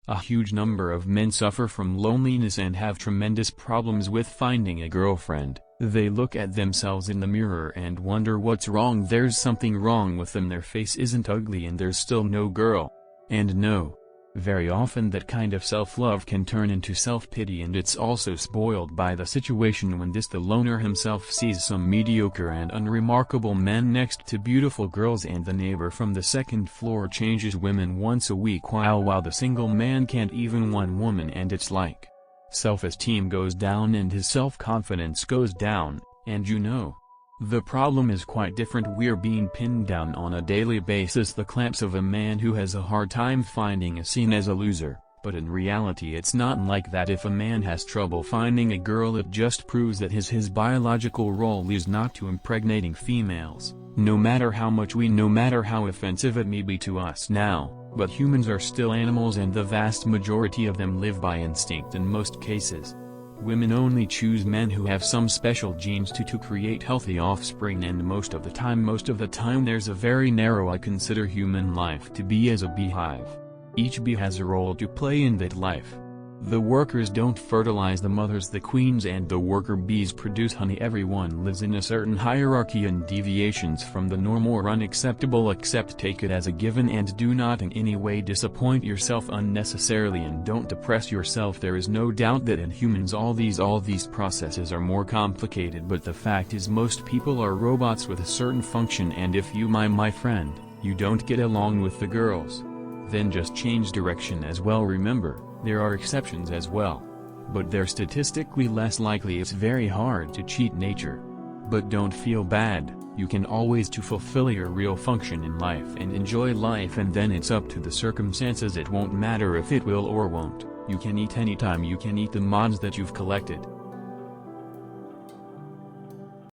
A huge number of men suffer from loneliness and have tremendous problems with finding a girlfriend. They look at themselves in the mirror and wonder what's wrong. There's something wrong with them. Their face isn't ugly and there's still no girl. And no. Very often that kind of self-love can turn into self-pity, and it's also spoiled by the situation when the loner himself sees some mediocre and unremarkable men next to beautiful girls, and the neighbor from the second floor changes women once a week while the single man can't even one woman, and it's like self-esteem goes down and his self-confidence goes down, and the problem is quite different. We're being pinned down on a daily basis. The clamps of a man who has a hard time finding is seen as a loser, but in reality it's not like that. If a man has trouble finding a girl, it just proves that his biological role is not to impregnating females, no matter how offensive it may be to us now. But humans are still animals, and the vast majority of them live by instinct in most cases. Women only choose men who have some special genes to create healthy offspring, and most of the time there's a very narrow. I consider human life to be as a beehive. Each bee has a role to play in that life. The workers don't fertilize the mothers, the queens, and the worker bees produce honey. Everyone lives in a certain hierarchy, and deviations from the norm are unacceptable. Take it as a given and do not in any way disappoint yourself unnecessarily, and don't depress yourself. There is no doubt that in humans all these processes are more complicated, but the fact is most people are robots with a certain function, and if you, my friend, you don't get along with the girls, then just change direction as well. Remember, there are exceptions as well, but they're statistically less likely. It's very hard to cheat nature. But don't feel bad, you can always fulfill your real function in life and enjoy life, and then it's up to the circumstances. It won't matter if it will or won't. You can eat anytime. You can eat the mods that you've collected.